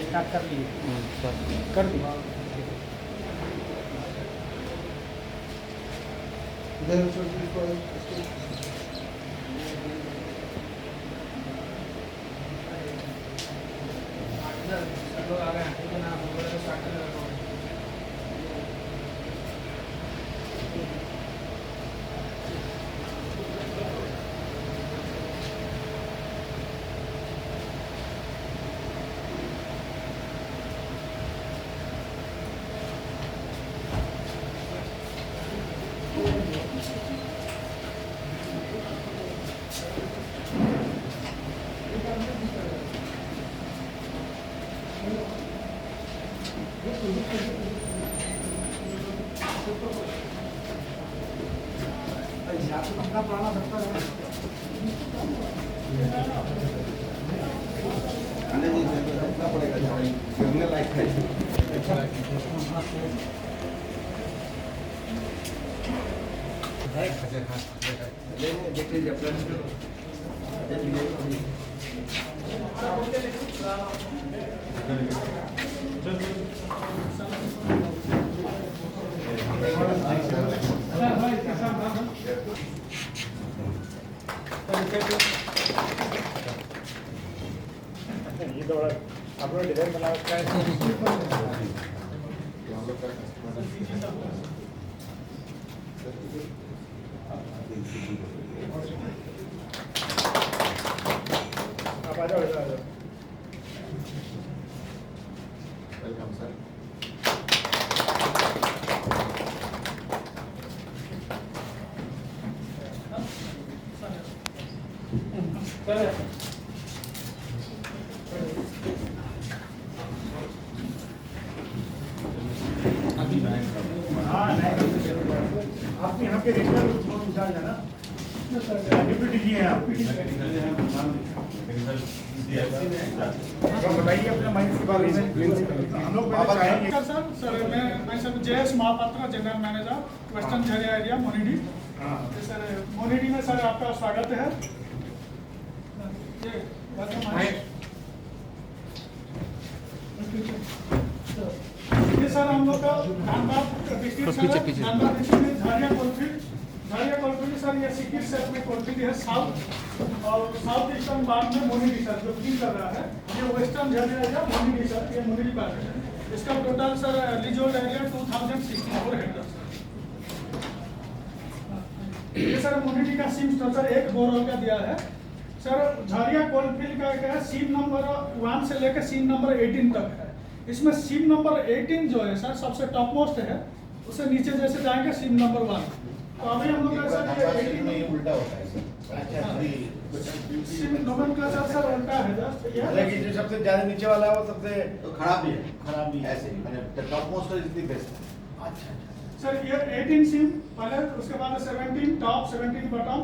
Start कर लीजिए। कर दी। लोग आ गए हैं ना, स्टार्ट कर। अपना पुराना दफ्तर है। पड़ेगा लाइक है। देख लीजिए ये तो आप लोग डिजाइन बना रखा है। आप आ जाओ, इधर आ जाओ। Welcome sir. आप यहाँ के रीजनल इंचार्ज है ना, डिप्यूटी जी हैं आप। बताइए अपने माइंड के बारे में। हम लोग सर मैं सब Jayesh Mahapatra, general manager western Jharia area मोनीडी। सर मोनीडी में सर आपका स्वागत है। ये सर हम लोग का धनबाद डिस्ट्रिक्ट में झारिया कोलफील्ड सर, ये सिटी सेट में कोलफील्ड है साउथ, और साउथ ईस्टर्न बाग में मोनीडी सर जो फील कर रहा है। ये वेस्टर्न झरिया एरिया मोनीडी सर, ये मोनीडी पार्ट है। इसका टोटल सर लीजोल्ड एरिया 2064 हेक्टर। ये सर मोनीडी का सीम स्ट्रक्चर एक बोरवेल का दिया है सर। झारिया कोलफील्ड का क्या है, सीम नंबर 1 से लेकर सीम नंबर 18 तक है। इसमें सीम नंबर 18 जो है सर सबसे टॉप मोस्ट है, उससे नीचे जैसे जाएंगे सीम नंबर 1। तो अभी हम लोग सर ये 18 में उल्टा होता है सर। सीम नोमेनक्लेचर सर उल्टा है जस्ट ये, लेकिन जो सबसे ज्यादा नीचे वाला है वो सबसे तो खराब भी है, ऐसे मैंने top most is the best. अच्छा सर ये 18 सीम पहले, उसके बाद 17 टॉप 17 बॉटम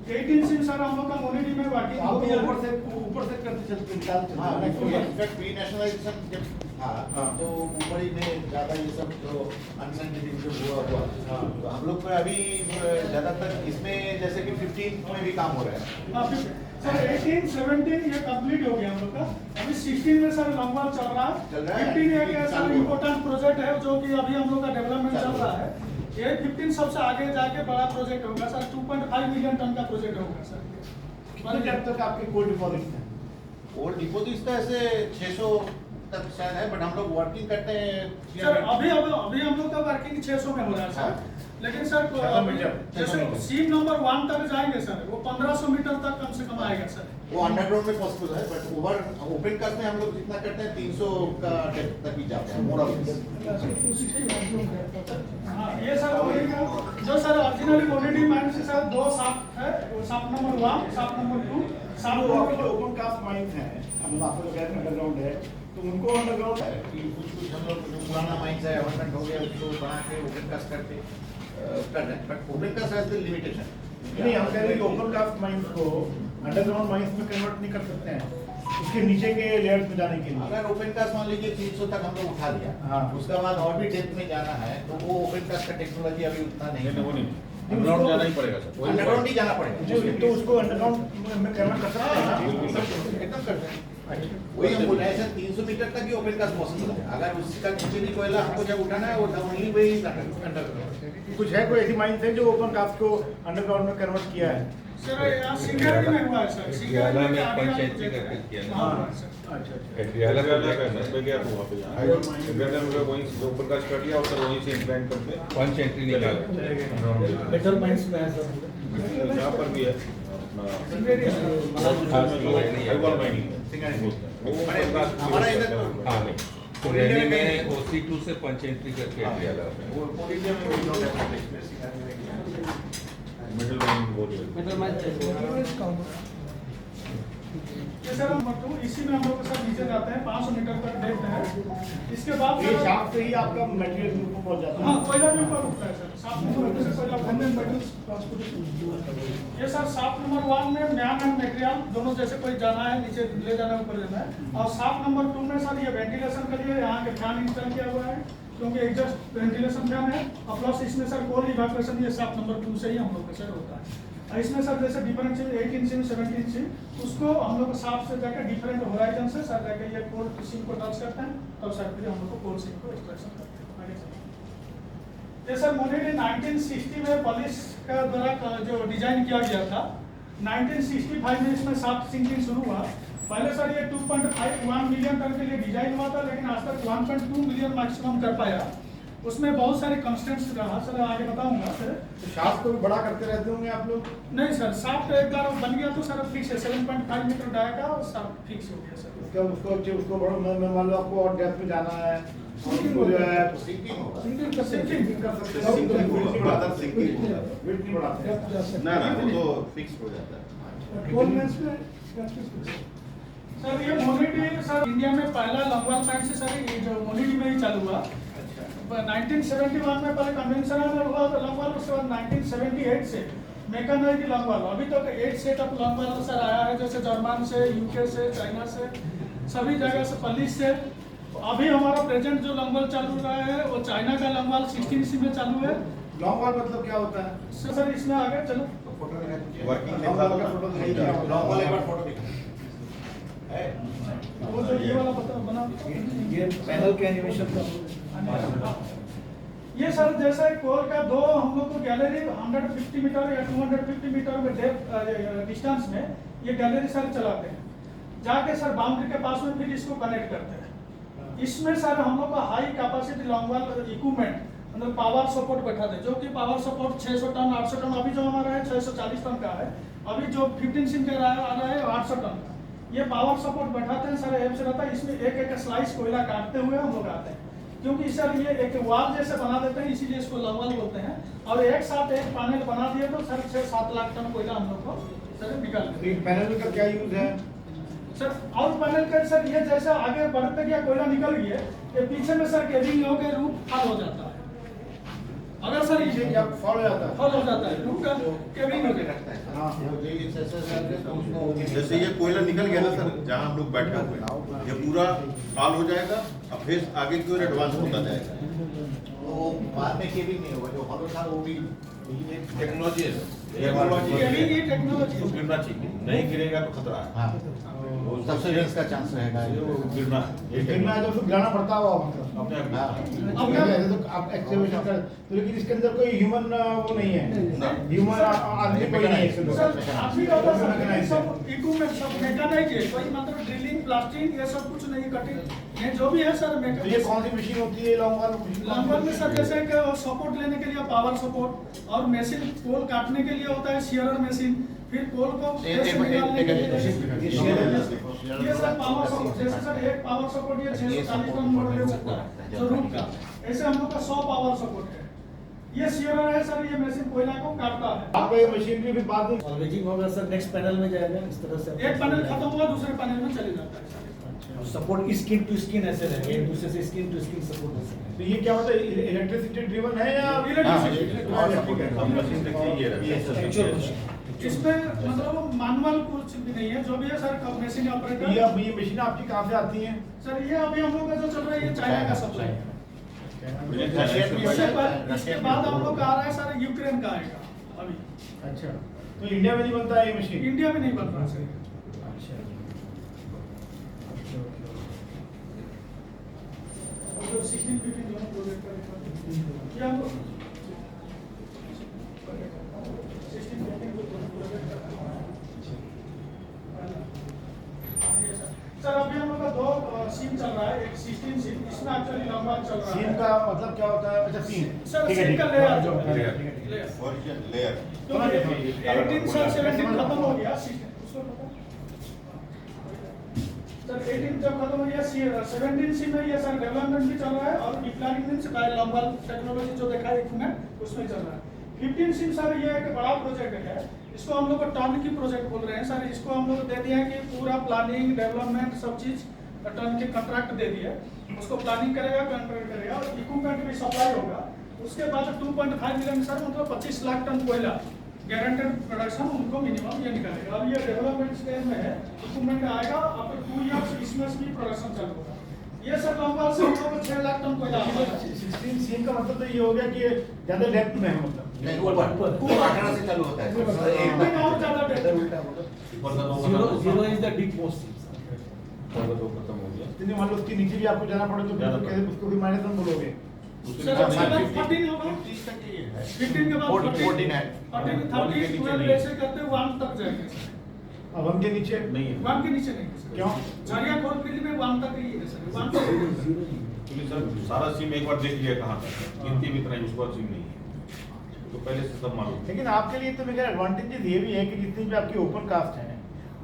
18 सीम सर हम लोग का मोनीडी में वर्किंग हो गया। ऊपर से करते चलते निकालते। हाँ, इनफैक्ट प्री नेशनलाइजेशन जब था तो ऊपर ही में ज़्यादा ये सब जो अनसाइंटिफिक जो हुआ तो हम लोग को अभी ज़्यादातर इसमें जैसे कि 15 में भी काम हो रहा है। सर 18 17 ये कंप्लीट हो गया हम लोग का। अभी 16 में सर लंबा चल रहा है। 15 एक ऐसा इम्पोर्टेंट प्रोजेक्ट है जो कि अभी हम लोग का डेवलपमेंट चल रहा है। ये 15 सबसे आगे जाके बड़ा प्रोजेक्ट होगा सर, 2.5 मिलियन टन का प्रोजेक्ट होगा सर। जब तक आपके कोल्ड डिपॉजिट है? कोल्ड डिपॉजिट तो ऐसे 600 तक शायद है, बट हम लोग वर्किंग करते हैं सर। अभी हम लोग का वर्किंग 600 में हो रहा है सर। लेकिन सर जैसे सीम नंबर 1 तक जाएंगे सर, वो 1500 मीटर तक कम से कम आएगा सर। वो अंडरग्राउंड में पॉसिबल है, बट ओपन कास्ट में हम लोग जितना करते हैं 300 का डेप्थ तक ही जाते हैं मोर और लेस। हाँ ये सर जो सर ओरिजिनली मोनीडी माइन से सर 2 शाफ्ट है, shaft number 1 shaft number 2 shaft number open cast mine है, हम आपको जो कहते हैं अंडरग्राउंड है, तो उनको अंडरग्राउंड है कि कुछ हम लोग जो पुराना माइंस है डेवलपमेंट हो गया उसको बना के ओपन कास्ट करके कर रहे हैं, but open cast has the limitation. नहीं, हम कह रहे हैं कि ओपन कास्ट माइंस को अंडरग्राउंड माइंस में कन्वर्ट नहीं कर सकते हैं। उसके नीचे के लेयर्स में जाने के लिए। अगर ओपन कास्ट मान लीजिए 300 तक हम लोग उठा लिया, हाँ। उसके बाद और भी डेप्थ में जाना है तो वो ओपन कास्ट का टेक्नोलॉजी अभी उतना नहीं है। वो नहीं, अंडरग्राउंड जाना ही पड़ेगा सर। अंडरग्राउंड ही जाना पड़ेगा। तो उसको अंडरग्राउंड में कन्वर्ट कर सकते हैं। एकदम कर सकते हैं। वही हम बोल रहे हैं सर, 300 मीटर तक ही ओपन कास्ट पॉसिबल है। अगर उसका नीचे भी कोयला हमको जब उठाना है वो ओनली वे इज अंडरग्राउंड। कुछ है कोई ऐसी माइंस है जो ओपन कास्ट को अंडरग्राउंड में कन्वर्ट किया है? सर यहाँ सिंगरेली में हुआ है सर, सिंगरेली में आगे पंचायती करके किया ना। हाँ सर। अच्छा अच्छा। एट्रियाला को मैं गया था वहाँ पे, यहाँ में वहीं से ऊपर कास्ट कर लिया और सर वहीं से इम्प्लांट करके पंच एंट्री निकाला। बेटर माइंड्स में है सर। यहाँ पर भी है अपना माइनिंग हमारा इधर हाँ नहीं, तो रैली में OC2 से पंच एंट्री करके एट्रियाला में। वो पूरी इंडिया में भी लोग हैं। मिडिल माइनिंग बोल रहे हैं। ये सर नंबर 2, इसी में हम लोग सर नीचे जाते हैं, 500 मीटर तक डेप्थ है। इसके बाद ये सर शाफ्ट से ही आपका मटेरियल ऊपर पहुंच जाता है। हाँ कोयला भी ऊपर उठता है सर। साफ नंबर से कोयला फंडन मेटल्स ट्रांसपोर्टेशन। ये सर साफ नंबर 1 में मैन एंड मटेरियल दोनों, जैसे कोई जाना है नीचे ले जाना है ऊपर जाना है। और साफ नंबर 2 में सर ये वेंटिलेशन के लिए यहाँ के फैन इंस्टॉल किया हुआ है, क्योंकि एग्जॉस्ट वेंटिलेशन फैन है। और प्लस इसमें सर कोल इवैक्यूएशन ये साफ नंबर 2 से ही हम लोग का सर होता है। इसमें सर जैसे डिफरेंट 18 सिम 17 सिम, उसको हम लोग साफ से जाकर डिफरेंट होराइजन से सर जाकर ये कोल सिम को टच करते हैं, तब सर फिर हम लोग को कोल सिम को एक्सट्रैक्शन करते हैं। आगे चलिए। ये सर मोनेटी 1960 में पॉलिश का द्वारा जो डिजाइन किया गया था, 1965 में इसमें साफ सिंकिंग शुरू हुआ। पहले सर ये 2.51 मिलियन टन के लिए डिजाइन हुआ था, लेकिन आज तक 1.2 मिलियन मैक्सिमम कर पाया। उसमें बहुत सारे कंस्टेंट्स रहा सर, आगे बताऊंगा सर। तो शाफ्ट को भी बड़ा करते रहते होंगे आप लोग? नहीं सर, साफ्ट एक बार बन गया तो सर फिक्स है, 7.5 मीटर डाया का और साफ्ट फिक्स हो गया सर। उसको बड़ा मान लो आपको और डेप्थ में जाना है, सिंकिंग जो है सिंकिंग होगा। सिंकिंग कर सिंकिंग कर सकते हैं। सिंकिंग होगा, सिंकिंग बड़ा सिंकिंग होगा। वेट नहीं बढ़ाते हैं। ना ना, वो तो फिक्स हो जाता है। सर ये मोनिटी सर इंडिया में पहला लंगवाल माइन से सर ये जो मोनिटी में ही चालू हुआ। 1971 में पहले कन्वेंशनल में हुआ तो लंगवाल, उसके बाद 1978 से मैकेनाइज्ड लंगवाल। अभी तक 8 सेट ऑफ लंगवाल सर आया है, जैसे जर्मन से, यूके से, चाइना से, सभी जगह से, पलिस से। अभी हमारा प्रेजेंट जो लंगवाल चालू रहा है वो चाइना का लंगवाल 16 सी में चालू है। लॉन्ग वॉल मतलब क्या होता है? सर इसमें आगे चलो वर्किंग लॉन्ग वॉल का फोटो दिखाइए। लॉन्ग वाले एक बार फोटो दिखा है। वो जो ये वाला बना ये पैनल के एनिमेशन का ये सर जैसे कोर का दो हम लोग को गैलरी 150 मीटर या 250 मीटर में डेप्थ डिस्टेंस में ये गैलरी सर चलाते हैं, जाके सर बाउंड्री के पास में फिर इसको कनेक्ट करते हैं। इसमें सर हम लोग का high capacity long wall equipment मतलब पावर सपोर्ट बैठाते हैं, जो कि पावर सपोर्ट 600 टन 800 टन अभी जो हमारा है 640 टन का है। अभी जो 15 सिम का आ रहा है 800 टन का। ये पावर सपोर्ट बैठाते हैं सर, एम से रहता है। इसमें एक एक स्लाइस कोयला काटते हुए हम लोग आते हैं, क्योंकि सर ये एक वाल जैसे बना देते हैं, इसीलिए इसको लंगवाल बोलते हैं। और एक साथ एक पैनल बना दिए तो सर 6-7 लाख टन कोयला हम लोग को सर निकाल देते हैं। पैनल का क्या यूज है सर? और पैनल का सर ये जैसे आगे बढ़ते गया कोयला निकल गया, ये पीछे में सर केबिन हो के रूप खाल हो जाता है। अगर सर इसे क्या फॉल हो जाता है? फॉल हो जाता है, रूप का केबिन हो गया। रखता है। हाँ। जैसे ये कोयला निकल गया ना सर, जहाँ हम लोग बैठे हुए हैं, ये पूरा काल हो जाएगा और फिर आगे की ओर एडवांस होता जाएगा। तो बाद में केबिन नहीं होगा, जो हॉलो था वो भी टेक्नोलॉजी है केबिन की टेक्नोलॉजी तो गिरना चाहिए, नहीं गिरेगा तो खतरा है। हाँ सबसिडेंस का चांस रहेगा। वो गिरना है, गिरना है तो उसको गिराना पड़ता होगा मतलब। अपने आप हाँ ऐसे तो आप एक्टिवेशन कर, तो लेकिन इसके अंदर कोई ह्यूमन वो नहीं है, ह्यूमन आदमी कोई नहीं है इसके अंदर। सर आदमी का होता है सर, सब इक्विपमेंट सब मैकेनाइज्ड है, कोई मतलब ड्रिलिंग प्लास्टिंग ये सब कुछ नहीं, कटिंग ये जो भी है सर तो ये मैकेनिक। कौन सी मशीन होती है लॉन्ग वॉल मशीन? लंबर में सर जैसे कि सपोर्ट लेने के लिए पावर सपोर्ट, और मशीन पोल काटने के लिए होता है शेयरर मशीन, फिर पोल को प्रेस से निकालने के लिए ये सर पावर सपोर्ट। जैसे सर एक पावर सपोर्ट ये 640 टन लोड ले सकता है जो रूप का, ऐसे हम लोग का 100 पावर सपोर्ट है। ये शेयरर है सर, ये मशीन कोयला को काटता है। आपका ये मशीनरी भी बाद में सॉल्वेजिंग होगा सर, नेक्स्ट पैनल में जाएगा इस तरह से। एक पैनल खत्म हुआ दूसरे पैनल में चले जाता है। सपोर्ट स्किन टू स्किन ऐसे रहेंगे, एक दूसरे से स्किन टू स्किन सपोर्ट हो सके। तो ये क्या होता है, इलेक्ट्रिसिटी ड्रिवन है या इलेक्ट्रिसिटी अब मशीन देखिए ये रखी है। एक्चुअल इसमें मतलब मानुअल कुछ भी नहीं है, जो भी है सर कंप्रेसिंग ऑपरेटर। ये मशीन आपकी कहाँ से आती है? सर ये अभी हम लोग का जो चल रहा है ये चाइना का सप्लाई है। इसके बाद हम लोग का आ रहा है सर यूक्रेन का आएगा अभी। अच्छा, तो इंडिया में नहीं बनता है ये मशीन? इंडिया में नहीं बन रहा सर। अच्छा, तो 16 फीट जो प्रोजेक्ट का क्या हम 16 फीट सर अभी हम लोग का दो सीम चल रहा है, एक 16 सीम, इसमें एक्चुअली लंबा चल रहा है। सीम का मतलब क्या होता है? अच्छा, सीम। सर ठीक है, सीम ठीक का है। लेयर जो ठीक है, है, ठीक है, ठीक है। लेयर। ओरिजिन लेयर तो 18 से 17 खत्म हो गया, उसको पता सर 18 जब खत्म हो गया 17 सी में ये सर डेवलपमेंट भी चल रहा है और डिप्लॉयमेंट मींस लंबा टेक्नोलॉजी जो देखा है इक्विपमेंट उसमें चल रहा है। 15 सिम सर ये एक बड़ा प्रोजेक्ट है, इसको हम लोग टर्न की प्रोजेक्ट बोल रहे हैं सर। इसको हम लोग दे दिया है कि पूरा प्लानिंग डेवलपमेंट सब चीज टर्न के कॉन्ट्रैक्ट दे दिए, उसको प्लानिंग करेगा, कॉन्ट्रैक्ट करेगा और इक्विपमेंट भी सप्लाई होगा। उसके बाद 2.5 मिलियन सर मतलब 25 लाख टन कोयला गारंटेड प्रोडक्शन उनको मिनिमम ये निकालेगा। अब ये डेवलपमेंट स्टेज में है, इक्विपमेंट आएगा आफ्टर 2 इयर्स इसमें भी प्रोडक्शन चालू होगा। ये सब लंबा से हम लोग 6 लाख टन कोयला आता है। 16 सीम का मतलब तो ये हो गया कि ज्यादा डेप्थ में है, मतलब नहीं, ऊपर 18 से चालू होता है इक्विपमेंट और ज्यादा develop Zero is the deep most. खत्म हो गया। इतनी मान लो उसके नीचे भी आपको जाना पड़े तो फिर तो कैसे उसको भी माइनस हम बोलोगे? सर उसके बाद 14 होगा, 30 तक ये है 15 के बाद 14 है 14 30 12 ऐसे करते 1 तक जाएंगे। अब हम के नीचे नहीं है। 1 के नीचे नहीं सर। क्यों? झारिया कोलफील्ड में 1 तक ही है सर, 1 तक क्योंकि सर सारा सिम एक बार देख लिया कहाँ तक है, गिनती भी इतना ही उसके बाद सिम नहीं है, तो पहले से सब मालूम है। लेकिन आपके लिए तो मेरा एडवांटेजेस ये भी है कि जितनी भी आपकी ओपन कास्ट है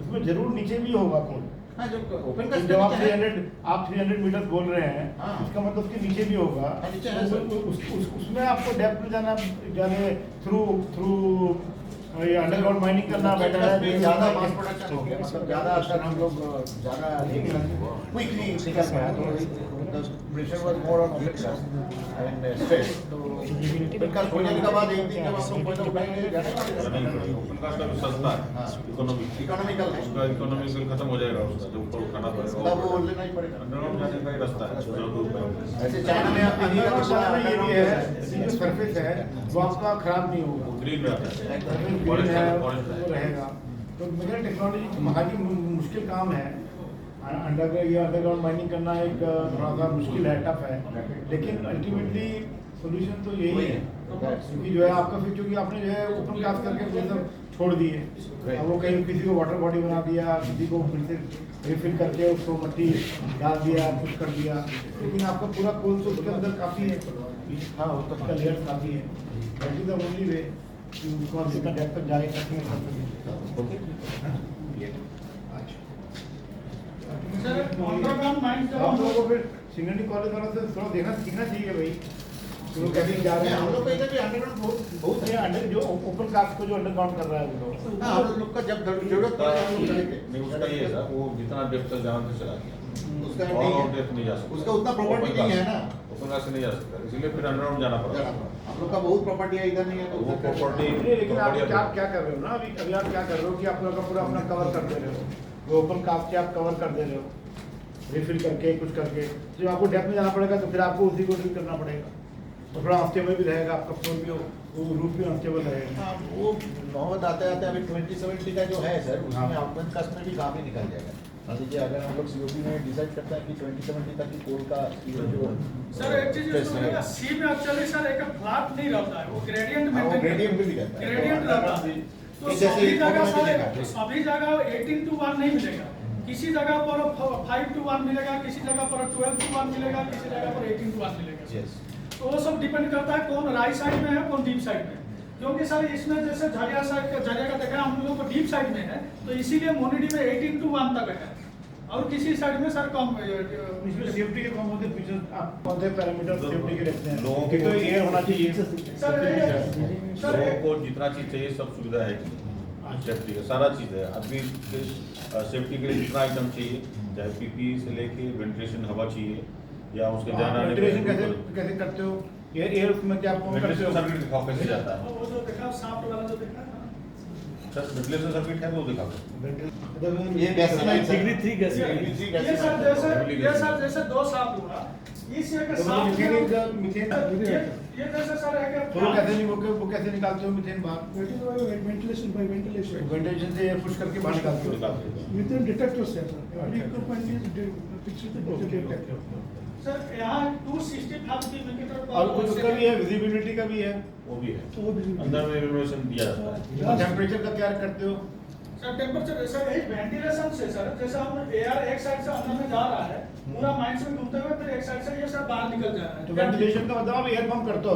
उसमें जरूर नीचे भी होगा कोल। हाँ जो ओपन का जब आप 300 मीटर बोल रहे हैं, हाँ। उसका मतलब उसके नीचे भी होगा। हाँ, नीचे है सर। उसमें आपको डेप्थ में जाना थ्रू ये अंडरग्राउंड माइनिंग करना बेटर है। ज्यादा मास प्रोडक्शन हो गया, मतलब ज्यादा अगर हम लोग ज्यादा क्विकली निकल पाया तो pressure was more on open cast and stress. तो ओपन कास्ट होने के बाद एक दिन जब आप लोग कोयला उठाएंगे ओपन कास्ट का भी सस्ता हाँ। है, इकोनॉमिकल है, उसका इकोनॉमिकल खत्म हो जाएगा, उसका जो ऊपर उठाना पड़ेगा तब वो लेना ही पड़ेगा। अंडरग्राउंड जाने का ही रास्ता है, जो दूर पे ऐसे चाइना में आप देखिएगा तो पूरा ये भी है, जो सरफेस है वो आपका खराब नहीं होगा, ग्रीन रहता है। सरफेस ग्रीन है वो रहेगा। तो मेरा टेक्नोलॉजी महाजी मुश्किल काम है। अंडरग्राउंड माइनिंग करना एक थोड़ा सा मुश्किल है, टफ है, लेकिन अल्टीमेटली सोल्यूशन तो यही है। क्योंकि जो है आपका फिर क्योंकि आपने जो है ओपन कास्ट करके वो सब छोड़ दिए, अब वो कहीं किसी को वाटर बॉडी बना दिया, किसी को फिर से रिफिल करके उसको मट्टी डाल दिया, कुछ कर दिया, लेकिन आपका पूरा कोल तो उसके अंदर काफ़ी है। हाँ, उसका लेयर काफ़ी है। That is the only way कि उसको आप जितना डेप्थ तक जाए सकते सर अंडरग्राउंड माइंस जब आप हम लोगों लोग को फिर सिंगरनी कॉलेज वालों से थोड़ा देखना सीखना चाहिए भाई, तो वो कैसे जा रहे हैं। हम लोग का इधर भी अंडरग्राउंड बहुत बहुत है अंडर जो ओपन कास्ट को जो अंडरग्राउंड कर रहा है वो लोग। हाँ, हम लोग का जब जरूरत पड़े हम लोग चलेंगे। नहीं, उसका ये है सर, वो जितना डेप्थ तक जाना था चला गया, उसका और नहीं डेप्थ है, नहीं जा सकता, उसका उतना प्रॉपर्टी नहीं है ना, ओपन कास्ट से नहीं जा सकता, इसलिए फिर अंडरग्राउंड जाना पड़ा। हम लोग का बहुत प्रॉपर्टी है इधर नहीं है तो वो उधर प्रॉपर्टी नहीं, लेकिन आप क्या कर रहे हो ना, अभी आप क्या कर रहे हो कि आप लोग का पूरा अपना कवर कर दे रहे हो, वो ओपन कास्ट से आप कवर कर दे रहे हो रिफिल करके कुछ करके। जब आपको डेप्थ में जाना पड़ेगा तो फिर आपको उसी को रिफिल करना पड़ेगा, तो थोड़ा अनस्टेबल भी रहेगा आपका फ्लोर भी, वो रूफ भी अनस्टेबल रहेगा। हाँ, वो नौबत आते आते अभी 2070 का जो है सर, उसमें ओपन कास्ट में भी काफी निकल जाएगा। मान लीजिए अगर हम लोग सीओपी में डिसाइड करते हैं कि 2070 तक की कोल का जो सर एक चीज इसमें होगा, सी में एक्चुअली सर एक फ्लैट नहीं रहता है, वो ग्रेडियंट हाँ, वो मेंटेन gradient भी रहता है। ग्रेडियंट रहता है। तो जैसे सभी एक जगह फोटो में सर दिखा। सभी जगह 18:1 नहीं मिलेगा, किसी जगह पर 5:1 मिलेगा, किसी जगह पर 12:1 मिलेगा, किसी जगह पर 18:1 मिलेगा। Yes। तो वो सब डिपेंड करता है कौन राइट साइड में है, कौन डीप साइड में है। क्योंकि सर इसमें जैसे झारिया का देखा हम लोगों को डीप साइड में है, तो इसीलिए मोनिडी में 18:1 तक है, और किसी साइड में सर कम इसमें सेफ्टी के कौन होते फीचर्स, आप कौन से पैरामीटर सेफ्टी के रखते हैं? लोगों कि तो एयर होना चाहिए। सर लोगों को जितना चीज चाहिए सब सुविधा है, सेफ्टी का सारा चीज है। आदमी के सेफ्टी के लिए जितना आइटम चाहिए, चाहे पीपी से लेके वेंटिलेशन हवा चाहिए या उसके जाना वेंटिलेशन कैसे करते हो? एयर में क्या आप करते हो? सर्किट दिखाओ कैसे जाता है। वो जो देखा सांप वाला जो देखा सर वेंटिलेशन सर्किट है तो दिखा दो। ये गैसीमाइन डिग्री 3 गैस ये सर जैसे दो साफ हुआ इस एक साफ ये जैसे सर है तो वो कैसे नहीं वो कैसे निकालते हो मीथेन बाहर? वेंटिलेशन से पुश करके बाहर निकालते हो। मीथेन डिटेक्टर से सर डिटेक्टर सर यहाँ 265 मिलीमीटर और कुछ उसका भी है, विजिबिलिटी का भी है। वो भी है, अंदर में इल्यूमिनेशन दिया जाता है। और टेम्परेचर का क्या करते हो? सर टेम्परेचर सर एक वेंटिलेशन से सर जैसे हम एयर एक साइड से अंदर में जा रहा है पूरा माइंड से घूमते हुए फिर एक साइड से ये सर बाहर निकल जा रहा है। तो वेंटिलेशन का मतलब आप एयर पंप करते हो,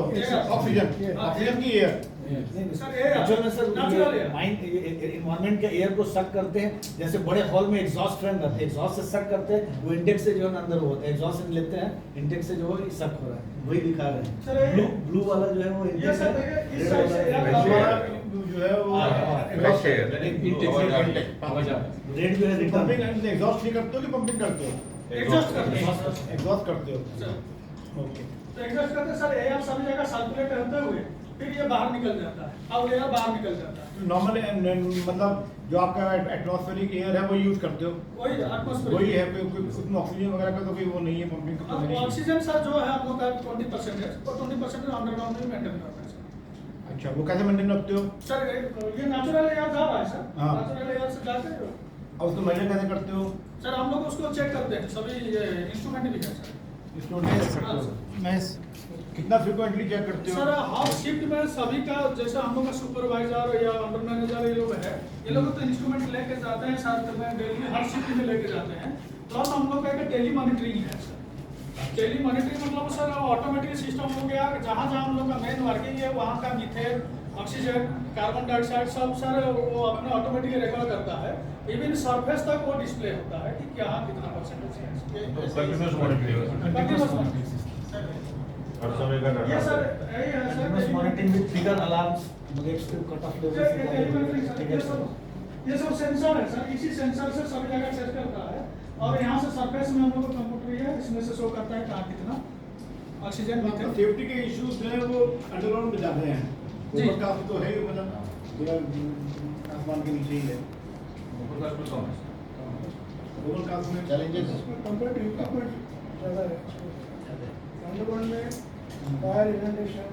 ऑक्सीजन की एयर। सर एयर एक्चुअल में sir natural air mind environment के एयर को सक करते हैं, जैसे बड़े हॉल में एग्जॉस्ट फैन रहते हैं, एग्जॉस्ट से सक करते हैं, वो इंटेक से जो है ना अंदर होता है, एग्जॉस्ट से लेते हैं, इंटेक से जो है सक हो रहा है, वही दिखा रहे सर, हैं। ब्लू वाला जो है वो ये सर देखिए इस साइड से एयर जो है वो रेड जो है रिटर्न पंपिंग एग्जॉस्ट नहीं करते हो कि पंपिंग करते हो? एग्जॉस्ट करते हैं एग्जॉस्ट करते हो। Sir okay. तो एग्जॉस्ट करते सर एयर सभी जगह सर्कुलेट होते हुए फिर ये बाहर निकल जाता है और एयर बाहर निकल जाता है। नॉर्मल मतलब जो आपका एटमॉस्फेरिक एयर है वो यूज करते हो? वही एटमॉस्फेयर वही है, उसमें ऑक्सीजन वगैरह का तो कोई वो नहीं है पंपिंग का तो नहीं है। ऑक्सीजन सर जो है हम लोग का 20% है और 20% अंडरग्राउंड में मेंटेन करते हैं सर। अच्छा, वो कैसे मेंटेन रखते हो? सर ये नेचुरल एयर जा रहा है सर, हाँ। नेचुरल एयर से जाते हैं और उसको मेजर कैसे करते हो? सर हम लोग उसको चेक करते हैं, सभी इंस्ट्रूमेंट भी है सर। इसको नहीं करते हो? कितना फ्रीक्वेंटली चेक करते हो? सर हर शिफ्ट में सभी का जैसे हम लोग का सुपरवाइजर या अंडर मैनेजर ये लोग है, ये लोग तो इंस्ट्रूमेंट लेके जाते हैं साथ में डेली हर शिफ्ट में लेके जाते हैं। प्लस हम लोग का एक डेली मॉनिटरिंग है सर। डेली मॉनिटरिंग मतलब सर ऑटोमेटिक सिस्टम हो गया, जहाँ जहाँ हम लोग का मेन वर्किंग है वहाँ का मीथेन, ऑक्सीजन, कार्बन डाइऑक्साइड सब सर वो अपने ऑटोमेटिक रिकॉर्ड करता है। इवन सरफेस तक वो डिस्प्ले होता है कि क्या कितना परसेंटेज है। कंटिन्यूअस मॉनिटरिंग हर समय का ये डाटा सर यही है sir monitoring with trigger alarms next to cut off ये सब सेंसर है सर, इसी सेंसर से सभी जगह चेक करता है और यहाँ से सरफेस में हम लोग को कंप्यूटर है, इसमें से शो करता है कहाँ कितना ऑक्सीजन मीथेन। सेफ्टी के इश्यूज जो है वो अंडरग्राउंड में ज़्यादा हैं। जी। ऊपर का तो है ही, मतलब पूरा आसमान के नीचे ही है। ऊपर का में चैलेंजेस अंडरग्राउंड में फायर इनंडेशन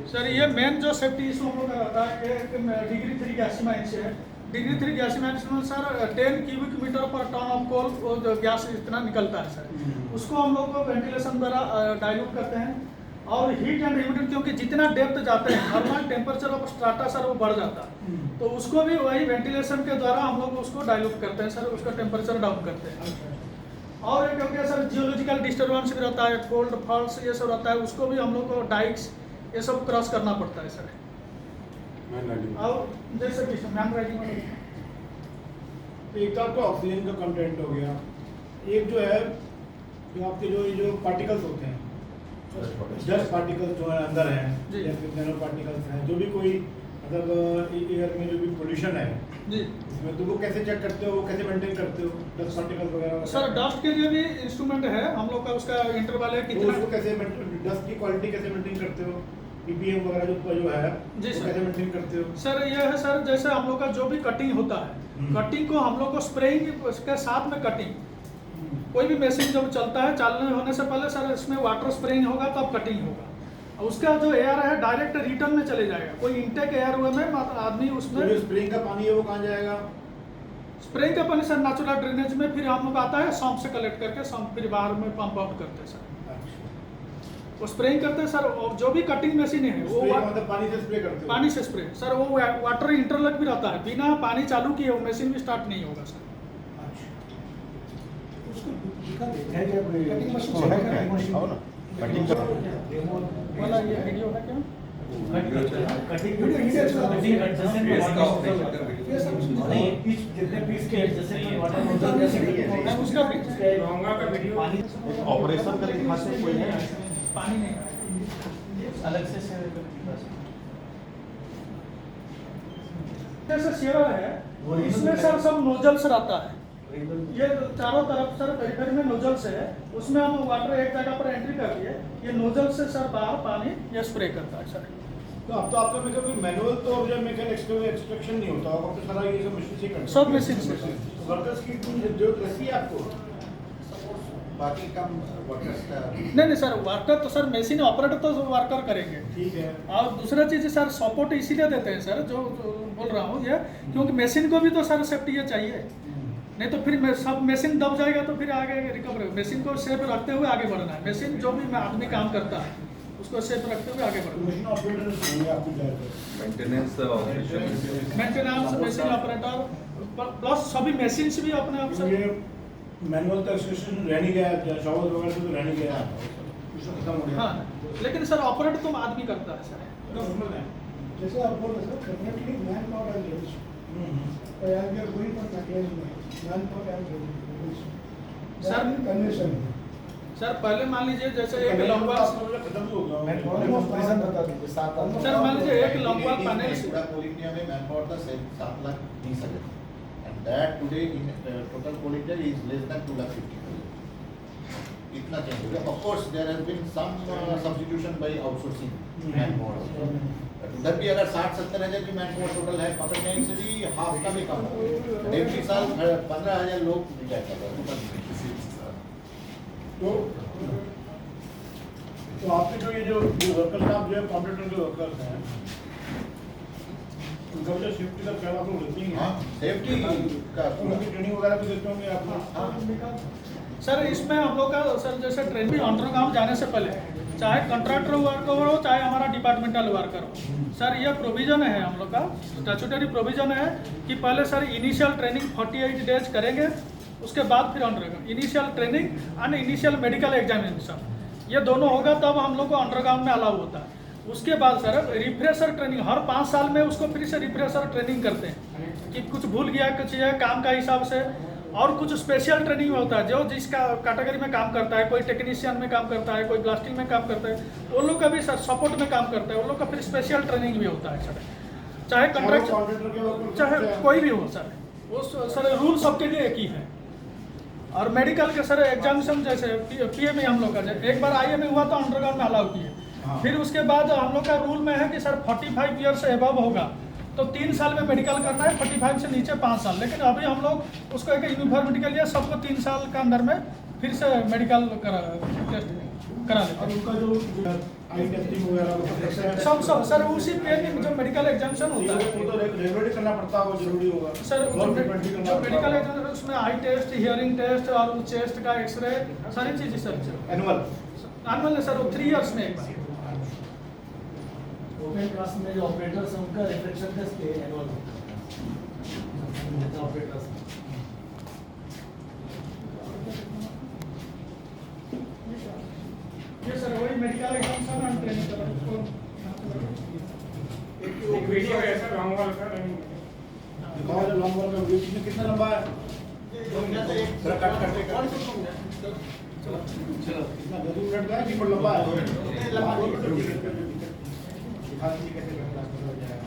सर ये मेन जो सेफ्टी इशू हम लोग का रहता है एक डिग्री 3 गैसीमाइन से है। डिग्री 3 गैसीमाइन में सर 10 क्यूबिक मीटर पर टन ऑफ कोल वो जो गैस इतना निकलता है सर, उसको हम लोग को वेंटिलेशन द्वारा डाइल्यूट करते हैं और हीट एंड ह्यूमिडिटी क्योंकि जितना डेप्थ जाते हैं thermal temperature of strata sir वो बढ़ जाता है, तो उसको भी वही वेंटिलेशन के द्वारा हम लोग उसको डाइल्यूट करते हैं सर, उसका टेम्परेचर डाउन करते हैं। और एक हो गया सर जियोलॉजिकल डिस्टर्बेंस भी रहता है, कोल्ड फॉल्स ये सब रहता है, उसको भी हम लोग को डाइक्स ये सब क्रॉस करना पड़ता है सर। और जैसे कि मैन राइडिंग में एक तो आपका ऑक्सीजन का कंटेंट हो गया, एक जो है जो आपके जो पार्टिकल्स होते हैं, डस्ट पार्टिकल्स जो है अंदर हैं जी। या फिर नैनो पार्टिकल्स हैं, जो भी कोई मतलब एयर में जो भी पोल्यूशन है जी इसमें, तो वो कैसे चेक करते हो, वो कैसे मेंटेन करते हो डस्ट पार्टिकल्स वगैरह? सर डस्ट के लिए भी इंस्ट्रूमेंट है हम लोग का, उसका इंटरवल है तो कितना। उसको कैसे डस्ट की क्वालिटी कैसे मेंटेन करते हो? पीपीएम वगैरह जो है जी वो सर। कैसे मेंटेन करते हो? सर ये है सर जैसे हम लोग का जो भी कटिंग होता है, कटिंग को हम लोग को स्प्रेइंग के साथ में कटिंग, कोई भी मशीन जब चलता है चालने होने से पहले सर इसमें वाटर स्प्रेइंग होगा तब कटिंग होगा, और उसका जो एयर है डायरेक्ट रिटर्न में चले जाएगा, कोई इनटेक एयर हुए में आदमी तो उसमें जो स्प्रिंग का पानी है वो कहाँ जाएगा? स्प्रेइंग का पानी सर नेचुरल ड्रेनेज में फिर हम लोग आता है सम्प से कलेक्ट करके सम्प फिर बाहर में पंप आउट करते हैं सर, वो स्प्रेइंग करते हैं सर। और जो भी कटिंग मशीन है वो स्प्रे का मतलब पानी से स्प्रे करते हो? पानी से स्प्रे सर, वो वाटर इंटरलॉक भी रहता है, बिना पानी चालू किए वो मशीन भी स्टार्ट नहीं होगा सर। है क्या कोई कटिंग मशीन हो ना, कटिंग वाला ये वीडियो है क्या? कटिंग एडजस्टमेंट नहीं पीस जितने पीस के एडजस्टमेंट वाटर नोजल जैसे उसका पानी ऑपरेशन का दिखाते कोई है? पानी नहीं अलग से जैसे शेवर है इसमें सर सब नोजल्स रहता है, ये चारों तरफ सर पेरिफेरी में नोजल्स है, उसमें हम वाटर एक जगह पर एंट्री कर दिए, ये नोजल से सर बाहर पानी ये स्प्रे करता है सर। तो अब तो आपका मेरे ख्याल मैनुअल तो अब जब मेरे ख्याल एक्सट्रैक्शन नहीं होता होगा, आपको सारा ये सब मशीन से करना सब मशीन से। वर्कर्स की इतनी जरूरत रहती है आपको? बाकी कम वर्कर्स का नहीं सर, वर्कर तो सर मशीन ऑपरेटर तो वर्कर करेंगे। ठीक है। और दूसरा चीज़ सर सपोर्ट इसीलिए देते हैं सर, जो बोल रहा हूँ ये, क्योंकि मशीन को भी तो सर सेफ्टी ये चाहिए, नहीं तो फिर सब मशीन दब जाएगा तो फिर आगे रिकवर होगा। मशीन को सेफ रखते हुए आगे बढ़ना है। मशीन जो भी आदमी काम करता है उसको सेफ रखते हुए आगे बढ़ना है। मशीन ऑपरेटर होंगे आपको ज़्यादातर। Maintenance maintenance, machine operator plus सभी मशीन भी अपने आप से। ये मैनुअल का एक्सट्रैक्शन रह नहीं गया, शॉवर वगैरह से तो रह नहीं गया, उसको खत्म हो गया। हाँ, लेकिन सर ऑपरेट तो आदमी करता है सर। जैसे आप बोल रहे sir, definitely man power and ladies, और यार we are going for mechanism man power and ladies sir convention sir पहले मान लीजिए जैसे एक लंबा खत्म भी हो गया। ऑलमोस्ट रीजन बता दीजिए 7 आदमी। सर मान लीजिए एक लंबा पैनल से पूरा कोल इंडिया में मैन पावर था 7,20,000 and that today in total Coal India is less than 2,50,000। इतना चेंज हो गया। Of course there has been some substitution by outsourcing man power. उधर भी अगर 60-70 हज़ार की मैन पावर टोटल है, पकड़ने से भी हाफ का भी कम है। एक साल 15,000 लोग रिटायर कर रहे हैं। तो आपके जो ये जो वर्कर्स आप जो है कंप्यूटर के वर्कर्स हैं, उनका जो सेफ्टी का ख्याल आप लोग रखते हैं? हाँ, सेफ्टी का उनकी ट्रेनिंग वगैरह भी देते होंगे आप लोग? सर इसमें हम लोग का सर जैसे ट्रेनिंग अंडरग्राउंड जाने से पहले चाहे कॉन्ट्रैक्टर वर्कर हो चाहे हमारा डिपार्टमेंटल वर्कर हो, सर ये प्रोविजन है हम लोग का, स्टैट्यूटरी प्रोविजन है कि पहले सर इनिशियल ट्रेनिंग 48 डेज करेंगे, उसके बाद फिर underground initial training and initial medical examination, ये दोनों होगा तब हम लोग को अंडरग्राउंड में अलाउ होता है। उसके बाद सर रिफ्रेशर ट्रेनिंग हर 5 साल में उसको फिर से रिफ्रेशर ट्रेनिंग करते हैं कि कुछ भूल गया कुछ ये काम का हिसाब से, और कुछ स्पेशल ट्रेनिंग होता है जो जिसका कैटेगरी में काम करता है, कोई टेक्नीशियन में काम करता है, कोई ब्लास्टिंग में काम करता है, वो लोग का भी सर सपोर्ट में काम करता है, वो लोग का फिर स्पेशल ट्रेनिंग भी होता है सर, चाहे कॉन्ट्रैक्ट चाहे कोई भी हो सर, वो सर रूल सबके लिए एक ही है। और मेडिकल के सर एग्जामिनेशन जैसे पीए में हम लोग का एक बार आईए में हुआ तो अंडरग्राउंड में अलाउ किए, फिर उसके बाद हम लोग का रूल में है कि सर 45 ईयर से एबव होगा तो 3 साल में मेडिकल करना है, 45 से नीचे 5 साल। लेकिन अभी हम लोग उसको एक यूनिफॉर्मिटी के लिए सबको 3 साल के अंदर में फिर से मेडिकल करा लेते हैं। और उनका जो आई टेस्टिंग वगैरह सब सर उसी पे जो मेडिकल एग्जामिनेशन होता है वो तो रेगुलरली करना पड़ता होगा, जरूरी होगा सर, बहुत जो frequently करना मेडिकल पड़ता होगा। एग्जामिनेशन उसमें आई टेस्ट, हियरिंग टेस्ट और चेस्ट का एक्सरे सारी चीज़ें sir annual annual sir 3 years में एक बार। ओपन क्लास में जो ऑपरेटर्स हैं उनका रिफ्लेक्शन टेस्ट एनुअल होता है ऑपरेटर्स। ये सर वही मेडिकल एग्जामिनेशन एंड ट्रेनिंग कर रहा हूँ। एक वीडियो है सर लॉन्ग वॉल का दिखाओ जो लॉन्ग वॉल का वीडियो कितना लंबा है? जरा कट करके चलो कितना 2 मिनट का है कि बहुत लंबा है? लंबा दिखा दीजिए कैसे करना हो जाएगा।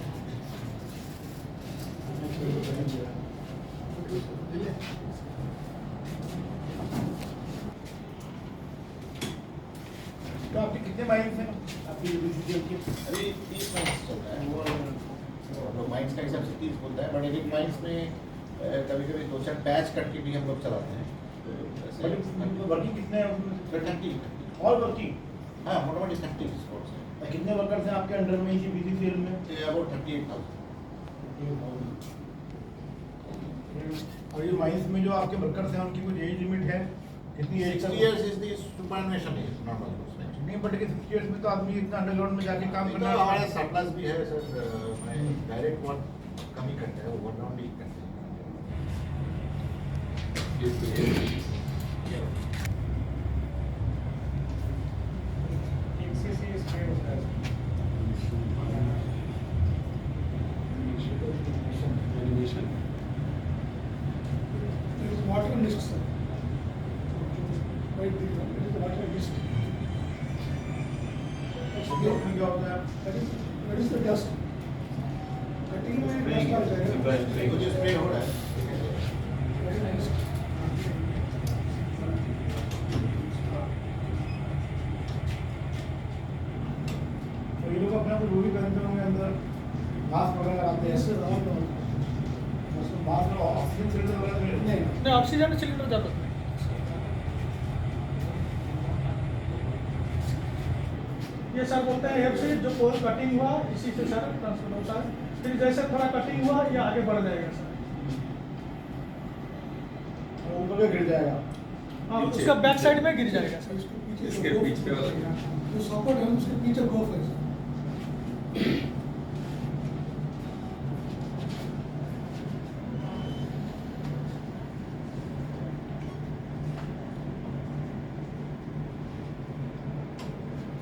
तो आपके कितने माइल्स हैं आपकी यूनिवर्सिटी के? अभी 30 माइल्स चल रहा है वो, हम लोग माइल्स का हिसाब से 30 बोलता है, बट एक माइल्स में कभी कभी 2-4 पैच कट के भी हम लोग चलाते हैं। तो ऐसे वर्किंग कितने हैं उसमें? 30 ऑल वर्किंग? हाँ, मोटामोटी 30 स्पोर्ट्स है। और कितने वर्कर्स हैं आपके अंडर में इसी बीसीसीएल में? अबाउट 38,000। और ये माइंस में जो आपके वर्कर्स हैं उनकी कुछ एज लिमिट है? कितनी as 60 years is the superannuation age, normal उसमें। नहीं, बट 60 इयर्स में तो आदमी इतना अंडरग्राउंड में जाके काम तो करना हमारे सरप्लस भी है सर, डायरेक्ट वर्क कम ही करते हैं, ओवरग्राउंड ही करते हैं। एमसीसी स्प्रे होता है water mist sir, water mist क्या होता है? That is the dust. Cutting में dust आ जाएगा। वो जो स्प्रे हो रहा है Very nice. और ये लोग अपने आप को वो भी पहनते होंगे से राउंड मतलब बाहर में ऑक्सीजन सिलेंडर वगैरह नहीं नहीं ऑक्सीजन सिलेंडर जरूरत नहीं। ये सर बोलते हैं एफ से जो पोल कटिंग हुआ इसी से सर ट्रांसफर होता है, फिर जैसे थोड़ा कटिंग हुआ ये आगे बढ़ जाएगा सर। ऊपर में गिर जाएगा। हाँ उसका बैक साइड में गिर जाएगा सर। इसके पीछे वाला जो सॉकेट है उसके पीछे गोफ है सर।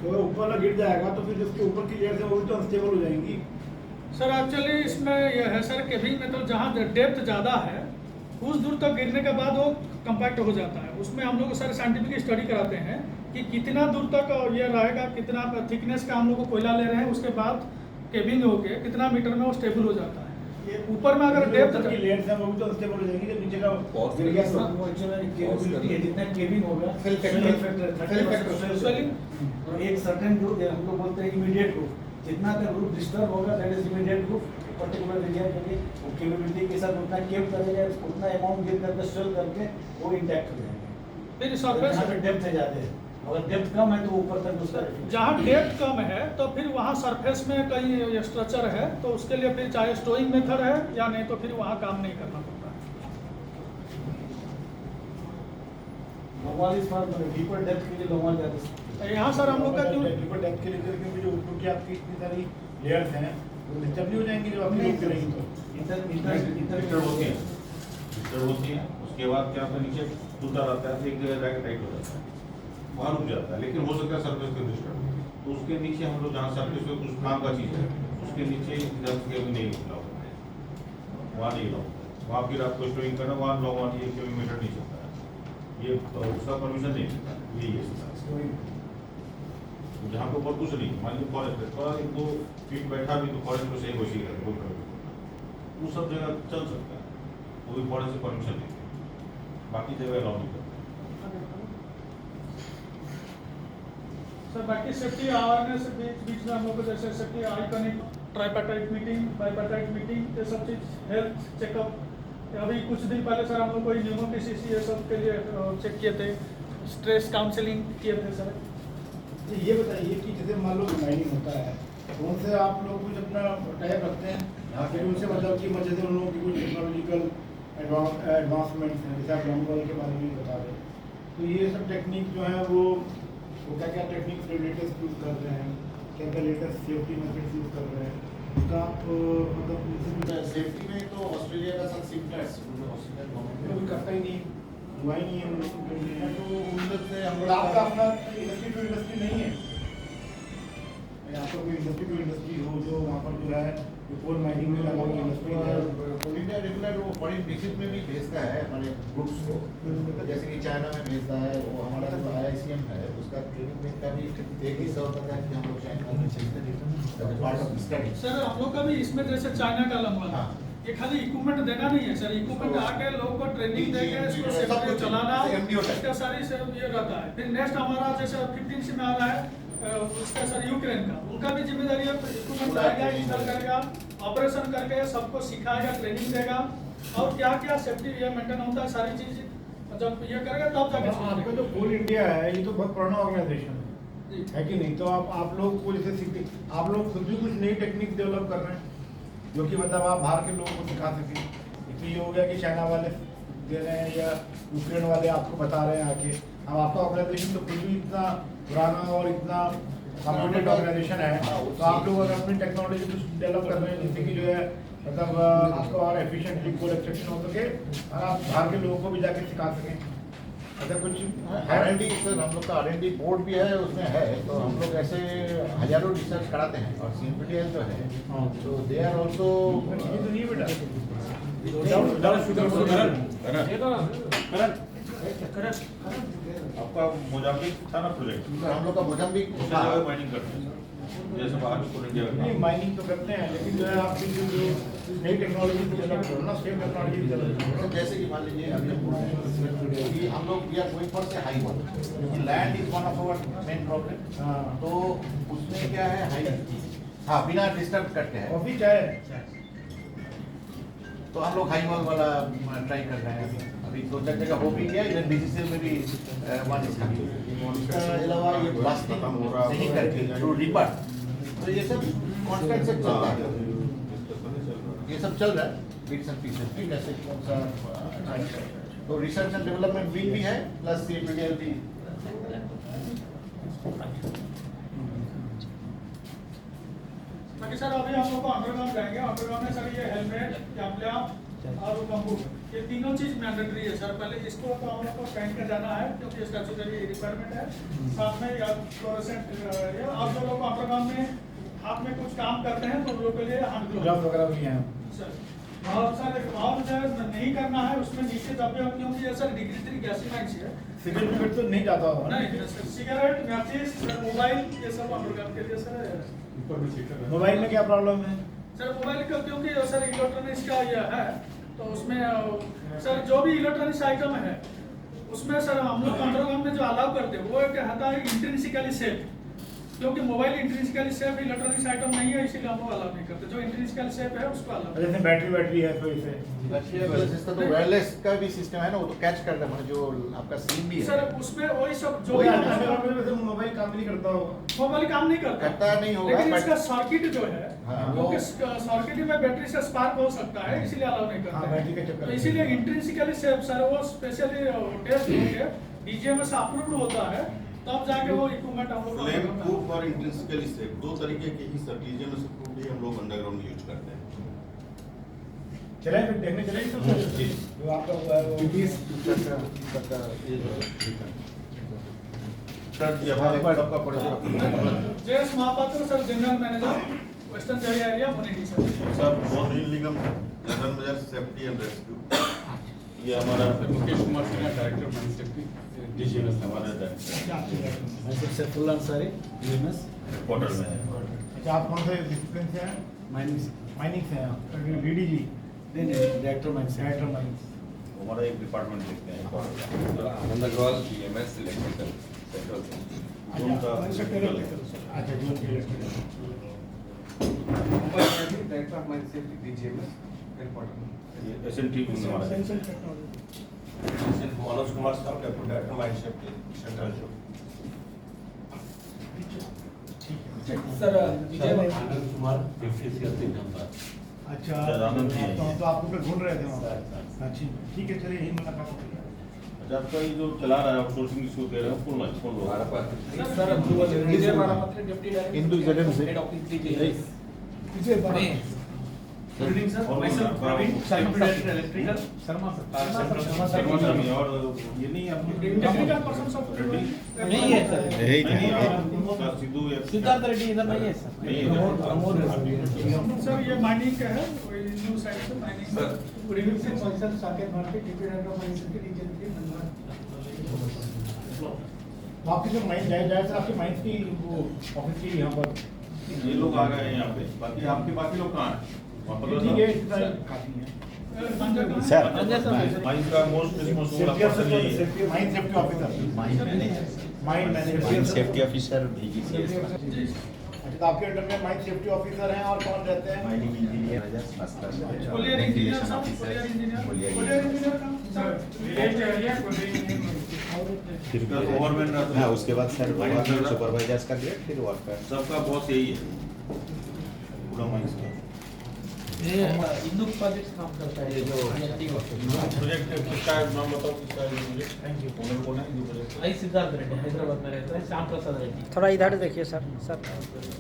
तो अगर ऊपर वाला गिर जाएगा तो फिर जिसके ऊपर की लेयर है वो भी तो अनस्टेबल हो जाएंगी। सर एक्चुअली इसमें यह है सर केबिन में तो जहाँ डेप्थ ज़्यादा है उस दूर तक गिरने के बाद वो कंपैक्ट हो जाता है। उसमें हम लोग सर साइंटिफिक स्टडी कराते हैं कि कितना दूर तक ये रहेगा, कितना थिकनेस का हम लोग को कोयला ले रहे हैं, उसके बाद केबिन होके कितना मीटर में वो स्टेबल हो जाता है। ये ऊपर में अगर डेप्थ की लेयर है वो भी तो अनस्टेबल हो जाएंगी जब नीचे का गिर गया तो। वो एक्चुअली केबिलिटी है, जितना केबिन होगा Fill factor. तो एक सर्टेन ग्रुप हम लोग बोलते हैं इमीडिएट ग्रुप, जितना तक ग्रुप डिस्टर्ब होगा that is immediate group particular area के लिए वो केपेबिलिटी के साथ उतना केव करेगा, उतना अमाउंट गिर करके स्ट्रल करके वो इंटैक्ट हो जाएगा। फिर सरफेस जहाँ पे डेप्थ है ज़्यादा है, अगर डेप्थ कम है तो ऊपर तक उसका जहाँ डेप्थ कम है तो फिर वहाँ सरफेस में कहीं स्ट्रक्चर है तो उसके लिए फिर चाहे स्टोइंग मेथड है या नहीं तो फिर वहाँ काम नहीं करना पड़ता है। नॉर्मल इस फॉर डीपर डेप्थ के लिए नॉर्मल जाते यहाँ सर हम लोग का क्यों डीपर डेप्थ के लिए क्योंकि जो ऊपर की आपकी इतनी सारी लेयर्स हैं वो डिस्टर्ब नहीं हो जाएंगी जब आपकी लोग करेंगी तो। डिस्टर्ब होती है, डिस्टर्ब होती है। उसके बाद क्या होता है नीचे टूटा रहता है, एक जगह जाकर टाइट हो जाता है, वहाँ रुक जाता है। लेकिन हो सकता है सरफेस के डिस्टर्ब, तो उसके नीचे हम लोग जहाँ सरफेस पे कुछ काम का चीज़ है उसके नीचे डेप्थ के भी नहीं खुला होता है, वहाँ नहीं लॉक होता है। वहाँ फिर आपको स्टोरिंग करना, वहाँ लॉक वहाँ 1 किलोमीटर नहीं चलता है, ये उसका परमिशन नहीं मिलता, यही है। जहाँ पे ऊपर कुछ नहीं, मान लीजिए फॉरेस्ट है, थोड़ा 1-2 फीट बैठा भी तो फॉरेस्ट में सही कोशिश करते वो सब जगह चल सकता है, वो भी फॉरेस्ट से परमिशन नहीं, बाकी जगह अलाउ नहीं करता। सर बाकी सेफ्टी अवेयरनेस बीच में हम लोग को जैसे सेफ्टी आइकॉनिक ट्राइपेटाइट मीटिंग, बाइपेटाइट मीटिंग, ये सब चीज़, हेल्थ चेकअप, अभी कुछ दिन पहले सर हम लोग को न्यूमोकेसिस ये सब के लिए चेक किए थे, स्ट्रेस काउंसलिंग किए थे सर। तो ये बताइए कि जैसे मान लो माइनिंग होता है तो उनसे आप लोग कुछ अपना टाइप रखते हैं यहाँ पे उनसे मतलब कि जैसे उन लोगों की कुछ टेक्नोलॉजिकल एडवांसमेंट्स हैं, जैसे आप लॉन्ग के बारे में बता रहे हैं, तो ये सब टेक्निक जो है वो क्या क्या टेक्निक लेटेस्ट यूज़ कर रहे हैं, क्या क्या लेटेस्ट सेफ्टी मेथड्स यूज़ कर रहे हैं, तो आप मतलब सेफ्टी में तो ऑस्ट्रेलिया का सब सिम्प्लेक्स ऑस्ट्रेलियन गवर्नमेंट कोई करता ही नहीं, हुआ ही नहीं है उन लोगों के लिए। तो उन लोग से हम और आपका अपना इंडस्ट्री टू इंडस्ट्री नहीं है, आपका कोई इंडस्ट्री टू इंडस्ट्री हो जो वहाँ पर जो है कोल माइनिंग में लगा हुआ इंडस्ट्री है। इंडिया रेगुलर वो फॉरेन विजिट में भी भेजता है हमारे ग्रुप्स को, जैसे कि चाइना में भेजता है, वो हमारा जो IICM है उसका ट्रेनिंग में का भी एक हिस्सा होता है कि हम लोग चाइना में भेजते हैं पार्ट ऑफ स्टडी। सर हम लोग का भी इसमें जैसे चाइना का लंबा हाँ। ये खाली इक्विपमेंट देना नहीं है सर, इक्विपमेंट आके लोगों को ट्रेनिंग देके इसको सब सेफ्टी कुछ चलाना, MDO टाइप। इसका सारी सब ये रहता है। फिर नेक्स्ट हमारा जैसे 15 से में आ रहा है उसका सर यूक्रेन का, उनका भी जिम्मेदारी है, इक्विपमेंट लाएगा, इंस्टॉल करेगा, ऑपरेशन करके सबको सिखाएगा, ट्रेनिंग देगा और क्या क्या सेफ्टी ये मेंटेन होता है सारी चीज जब ये करेगा तब जाके आपका जो कोल इंडिया है ये तो बहुत पुराना ऑर्गेनाइजेशन है कि नहीं, तो आप लोग को जैसे सीखते, आप लोग खुद भी कुछ नई टेक्निक डेवलप कर रहे हैं जो कि मतलब आप बाहर के लोगों को सिखा सकें। इसलिए ये हो गया कि चाइना वाले दे रहे हैं या यूक्रेन वाले आपको बता रहे हैं आके। अब आपका ऑर्गेनाइजेशन तो खुद भी इतना पुराना और इतना कॉम्पिटेंट ऑर्गेनाइजेशन है, तो आप लोग अगर अपनी टेक्नोलॉजी कुछ डेवलप कर रहे हैं जिससे कि जो है मतलब आपका और एफिशिएंटली कोल एक्सट्रैक्शन हो सके और आप बाहर के लोगों को भी जाके सिखा सकें, ऐसा कुछ R&D सर हम लोग का R&D बोर्ड भी है, उसमें है, तो हम लोग ऐसे हजारों रिसर्च कराते हैं। और CMPTL जो है तो दे आर ऑल्सो ये तो नहीं है बेटा आपका मोजाम्बिक था ना प्रोजेक्ट, हम लोग का मोजाम्बिक उस जगह माइनिंग करते हैं जैसे बाहर कोल इंडिया नहीं माइनिंग तो करते हैं, लेकिन जो है आपकी जो नई टेक्नोलॉजी डेवलप करो ना, सेम टेक्नोलॉजी डेवलप करो। जैसे कि मान लीजिए अभी हम लोग we are going for say high one, क्योंकि land is one of our main problem. हाँ तो उसमें क्या है हाई, हाँ बिना डिस्टर्ब करके है। कॉफी चाय तो हम लोग हाई वॉल वाला ट्राई कर रहे हैं। अभी 2-4 जगह हो भी गया, इधर BCCL में भी वन इसके अलावा ये ब्लास्टिंग नहीं करके थ्रू रिपर, तो ये सब कॉन्ट्रैक्ट से चलता है, ये सब चल रहा है बिट्स एंड पीसेस भी, जैसे कौन सा तो रिसर्च एंड डेवलपमेंट विंग भी है प्लस CAPTL भी। बाकी सर अभी हम लोग को अंडरग्राउंड जाएंगे। अंडरग्राउंड में सर ये हेलमेट, कैमरा और कंप्यूटर, ये तीनों चीज मैंडेटरी है सर। पहले इसको तो हम लोग को पहन कर जाना है क्योंकि स्टैट्यूटरी रिक्वायरमेंट है। साथ में या फ्लोरोसेंट आप जो लोग अंडरग्राउंड में हाथ में कुछ काम करते हैं तो उन लोगों के लिए हैंड ग्लव्स वगैरह भी हैं सर। और सर और जो नहीं करना है उसमें नीचे दबे हो, क्योंकि ये सर डिग्री 3 गैसीमाइंस है। सिगरेट विगरेट तो नहीं जाता होगा ना? नहीं सर, सिगरेट, मैचेस, मोबाइल, ये सब अंडरग्राउंड के लिए सर। मोबाइल में क्या प्रॉब्लम है? सर मोबाइल का क्योंकि सर इलेक्ट्रॉनिक्स का ये है, तो उसमें सर जो भी इलेक्ट्रॉनिक्स आइटम है उसमें सर हम लोग अंडरग्राउंड में जो अलाउ करते हैं वो एक आता है इंट्रिंसिकली सेफ, क्योंकि mobile intrinsically safe electronics item नहीं है, इसीलिए हम लोग अलाउ नहीं करते। जो इंट्रिंसिकली सेफ है उसको अलाउ। जैसे बैटरी है तो इसे सिस्टम तो वायरलेस का भी सिस्टम है ना, वो तो कैच कर रहा है जो आपका सिम भी है सर उसमें वही सब जो वही वैसे मोबाइल काम नहीं करता होगा। मोबाइल काम नहीं करता नहीं होगा, लेकिन but- इसका सर्किट जो है हाँ, क्योंकि सर्किट में बैटरी से स्पार्क हो सकता है, इसीलिए अलाउ नहीं हाँ, करते बैटरी के हैं। चक्कर तो में। इसीलिए इंट्रिंसिकली सेफ सर वो स्पेशली टेस्ट होके DGMS अप्रूव्ड होता है, तब जाके वो इक्विपमेंट हम लोग फ्लेम प्रूफ और इंट्रिंसिकली सेफ दो तरीके के ही सब चीजें में से प्रूफ हम लोग अंडरग्राउंड यूज करते हैं। चलें फिर देखने चलेंगे तो जो आपका हुआ है सर ये हमारे सबका पड़ेगा JS Mahapatra sir, general manager western जय एरिया मुनीडी सर। सब Mohan Nigam general manager safety and rescue, ये हमारा Mukesh Kumar Sinha director mine safety DGMS हमारा director Saiful Ansari DMS quarter में है। अच्छा, आप कौन से डिसिप्लिन से हैं? माइनिंग से हैं आप? DDG director mine director mining. हमारा एक डिपार्टमेंट देखते हैं Anand Agarwal BMS electrical central अच्छा जो director of mine safety DGMS headquarter SNT में हमारा Essential technology. Manoj Kumar sahab director mine safety central sir Anand Kumar deputy number अच्छा आनंद जी तो आपको फिर ढूंढ रहे थे वहाँ? अच्छा ठीक है, चलिए यही मुलाकात होगी। अच्छा, आपका ये जो चला रहा है आउटसोर्सिंग इसको कह रहे हैं कौन लोग हमारा पास सर विजय महापात्र डिप्टी हिंदू ZM से। हेड ऑफिस DGMS इसे बड़ा और इलेक्ट्रिकल शर्मा सर और ये नहीं आपकी टेक्निकल पर्सन सब नहीं है सर। नहीं सिद्धू या सिद्धार्थ रेड्डी इधर नहीं है सर। नहीं है। सर ये माइनिंग का है, न्यू साइड से mining sir good evening sir, function Saket Bharti deputy director of mine safety DGMS Dhanbad. तो आपकी जो माइंड जाए सर, आपकी माइंड की वो ऑफिस की यहाँ पर ये लोग आ गए हैं यहाँ पे, बाकी आपके बाकी लोग कहाँ हैं? वहाँ पर ठीक है, इतना काफी है। माइंस का मोस्ट रिस्पॉन्सिबल पर्सन यही है। Mind safety officer mind safety officer DGCS अच्छा, तो आपके अंडर में माइंड सेफ्टी ऑफिसर हैं और कौन रहते हैं? Mining engineer first class Collier engineer साहब, ऑफिसर कोलियर इंजीनियर का सर विलेज एरिया फिर गवर्नमेंट रहता है। हाँ, उसके बाद सर सुपरवाइजर्स का ग्रेड, फिर वर्कर। सबका बॉस यही है पूरा माइंस का। ये इंदु प्रोजेक्ट काम करता है, ये जो प्रोजेक्ट किसका है नाम बताओ, किसका है मुझे? Thank you. ओनर कौन है इंदु प्रोजेक्ट? आई सिद्धार्थ रेड्डी हैदराबाद में रहता है, श्याम प्रसाद रेड्डी। थोड़ा इधर देखिए सर।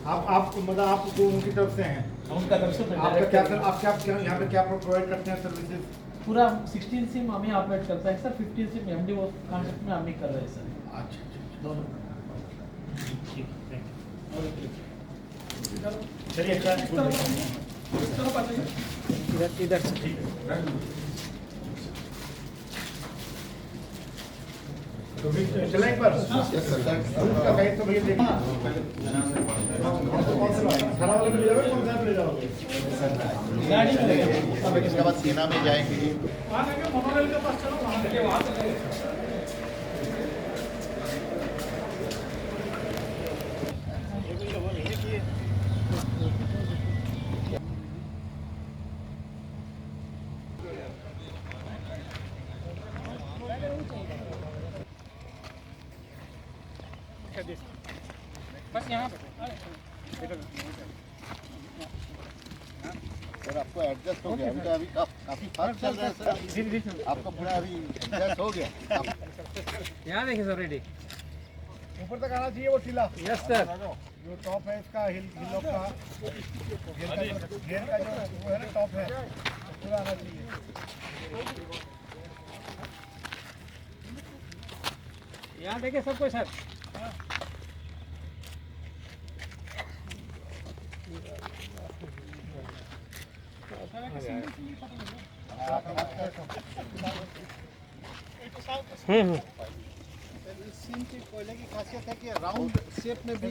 आप मतलब आप उनकी तरफ से हैं? उनका तरफ से आपका क्या आप क्या यहाँ पे क्या प्रोवाइड करते हैं सर्विसेज? पूरा 16 सिम हमें ऑपरेट करता है सर, 15 सिम MD वो कॉन्ट्रैक्ट में हम ही कर रहे हैं सर। अच्छा दोनों चलिए, अच्छा इधर से तो फिर चलें एक बार। उसका कहीं तो भैया देखना कौन सा थाना वाले में ले जाओगे, कौन सा ले जाओगे? गाड़ी में लगेगा। इसके बाद सेना में जाएंगे। वहाँ लेके मोनोरेल के पास चलो, वहाँ लेके वहाँ से बस यहाँ पे सर आपको एडजस्ट हो गया, अभी तो अभी काफी फास्ट चल रहा है सर, आपका पूरा अभी एडजस्ट हो गया। यहाँ देखिए सर, रेडी ऊपर तक आना चाहिए वो टीला। Yes sir. जो टॉप है इसका हिल का गियर का जो वो है ना टॉप है, पूरा आना चाहिए। यहाँ देखिए सबको सर। सीन की कोयले की खासियत है कि राउंड शेप में भी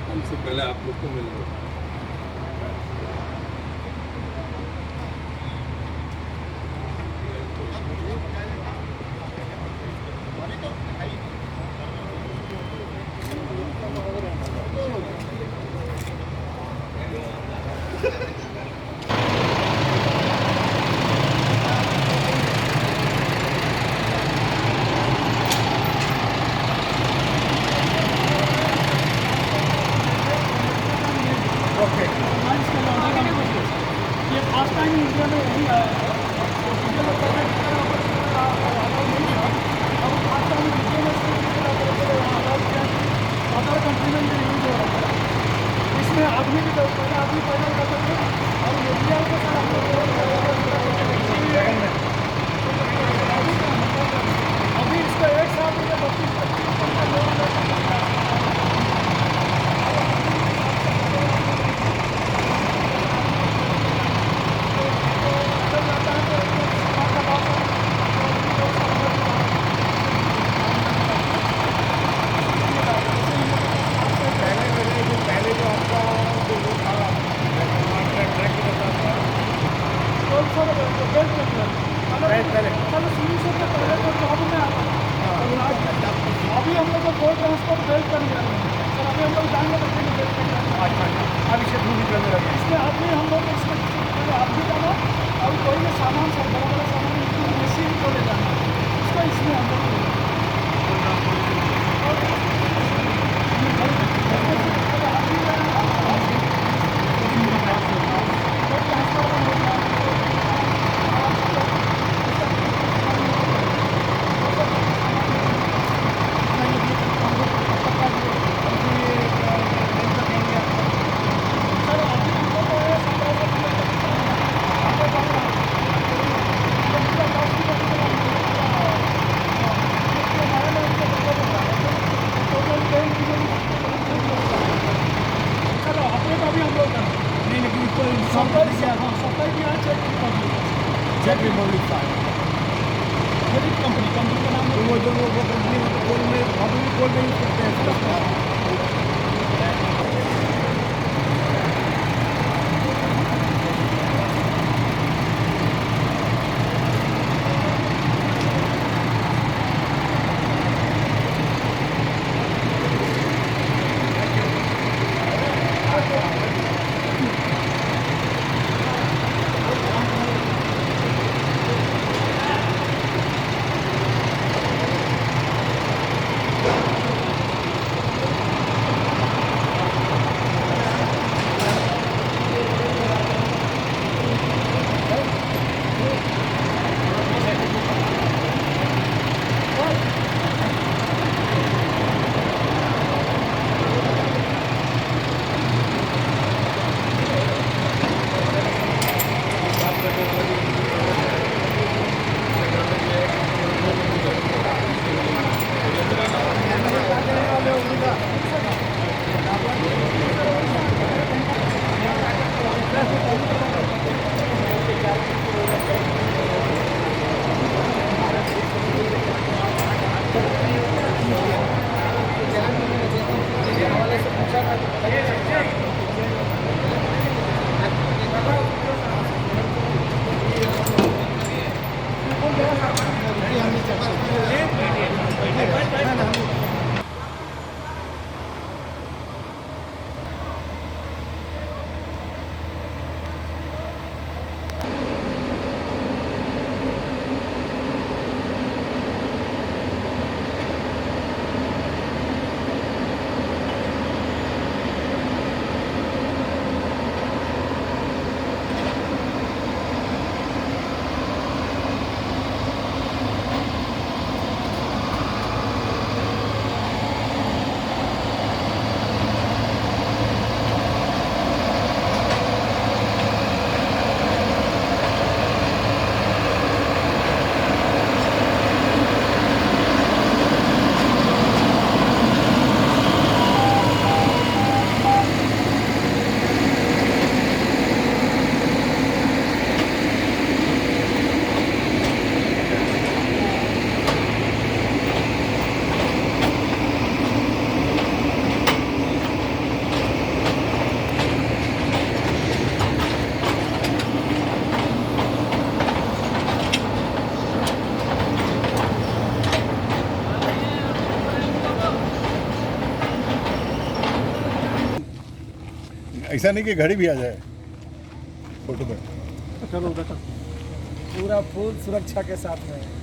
हमसे पहले आप लोग को मिल लो। ये फर्स्ट टाइम इंडिया में यही आया है। अदर कंट्री में ये यूज हो रहा है। इसमें आदमी भी पहले आदमी पैदल करते थे और मीडिया के साथ हम लोग अभी इसका 1 साल में 32 पहले जो आपका जो वो था ट्रैक रहता था अभी हम लोग को रोड ट्रांसपोर्ट बेल्ट कर दिया है सर। अभी हम लोग जाएंगे तो अभी से दूर निकलने लगे। इसमें आदमी हम लोग इसमें आदमी जाना और कोई भी सामान सर बड़ा बड़ा सामान मशीन को ले जाना इसका इसमें हम लोग चेक रिपब्लिक का कंपनी का नाम है वो कंपनी कोल में यूज करते हैं। ऐसा नहीं कि घड़ी भी आ जाए फोटो में। चलो उधर पूरा फुल सुरक्षा के साथ में।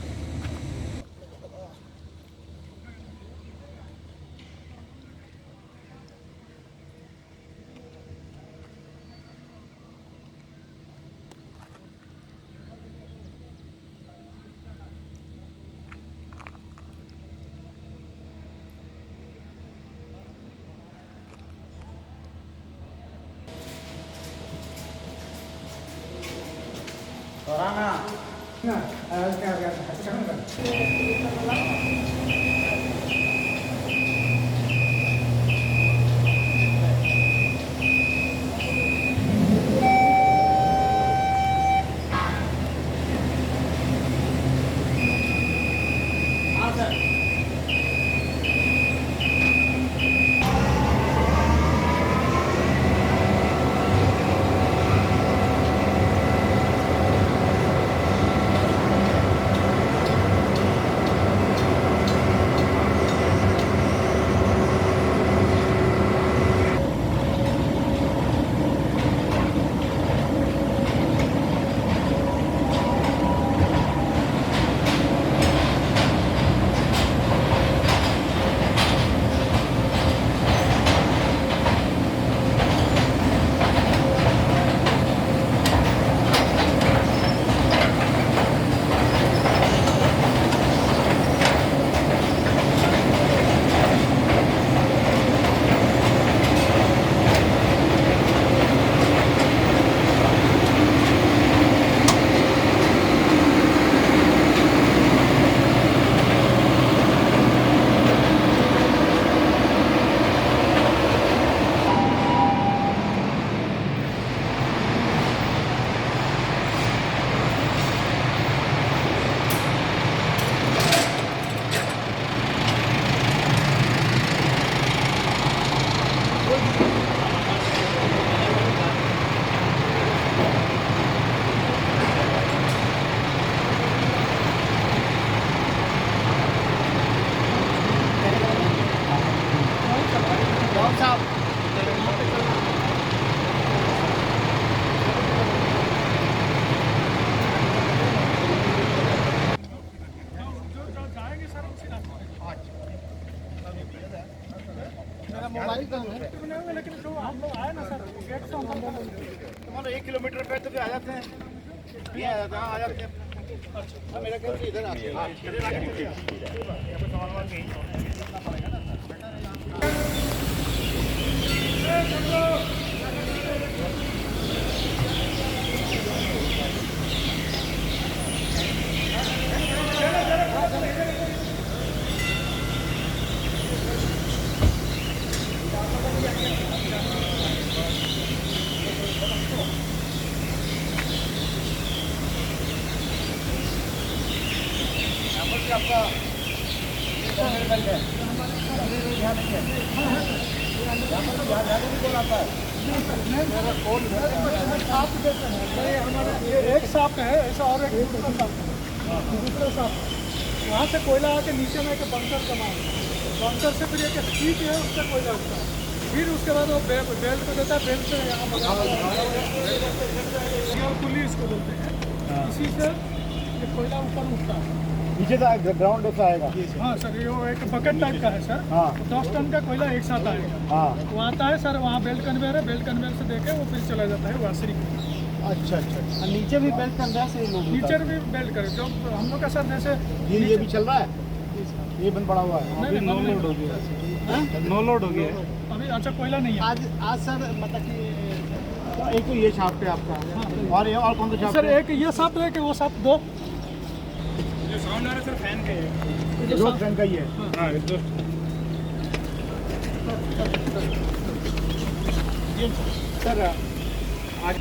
लेकिन जो हम लोग आए ना सर गेट से हम 1 किलोमीटर पे तो आ जाते हैं, ये आ जाते हैं, आ जाते हैं। मेरा घर से इधर आते आपका एक साफ है ऐसा और एक दूसरा साफ वहाँ से कोयला आके नीचे में एक बंकर जमा बंकर से फिर एक सीट है उससे कोयला उठता है, फिर उसके बाद वो बेल्ट को देता है, बेल्ट से यहाँ पुली इसको बोलते हैं, इसी से ये कोयला ऊपर उठता है नीचे ग्राउंड ऐसा आएगा। हाँ सर, ये वो एक बकेट टाइप का है सर। हाँ 10 टन का कोयला एक साथ आएगा। हाँ वो आता है सर, वहाँ बेल्ट कन्वेयर है, बेल्ट कन्वेयर से देके वो फिर चला जाता है वासरी को। अच्छा अच्छा, नीचे भी बेल्ट कन्वेयर से नीचे भी बेल्ट करे जो हम लोग का सर जैसे ये भी चल रहा है, ये बंद पड़ा हुआ है। नहीं, नो लोड हो गया, नो लोड हो गया अभी। अच्छा कोयला नहीं है आज सर, मतलब कि एक तो ये शाफ्ट है आपका, और कौन सा शाफ्ट सर? एक ये साथ है कि वो साथ दो साउंड आ रहा है सर, फैन का है, दो फैन का ही है। हाँ दो। सर आज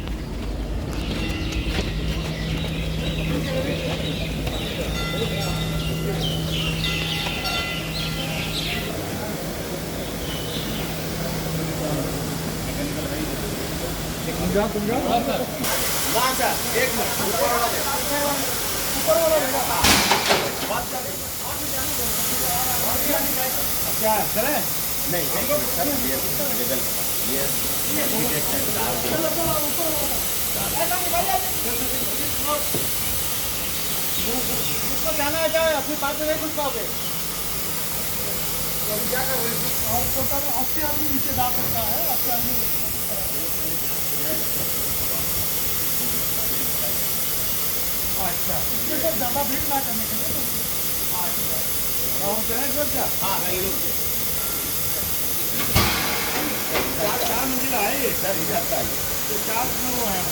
क्या है चले? नहीं सर ये लेवल ये आर्किटेक्ट है उसको जाना है क्या अपनी बात में नहीं घुस पाओगे तो क्या कर रहे हैं और टोटल 80 आदमी नीचे जा सकता है 80 आदमी अच्छा इसमें तो ज़्यादा भीड़ ना करने के लिए अच्छा हम चलें क्या हाँ मैं ये चार मंजिला है ये सर इधर का है तो 4 में वो है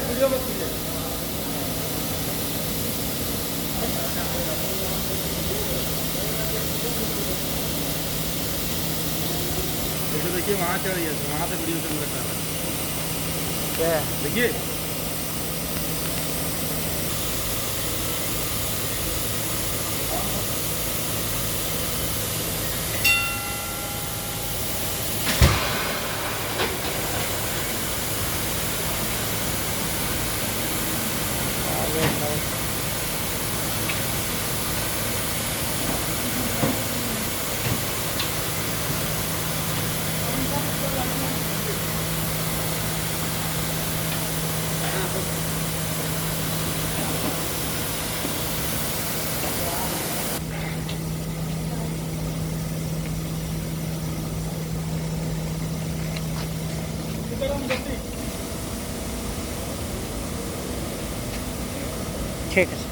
वीडियो मत कीजिए देखिए वहाँ चढ़ गया वहाँ से वीडियो चल रहा है देखिए ठीक है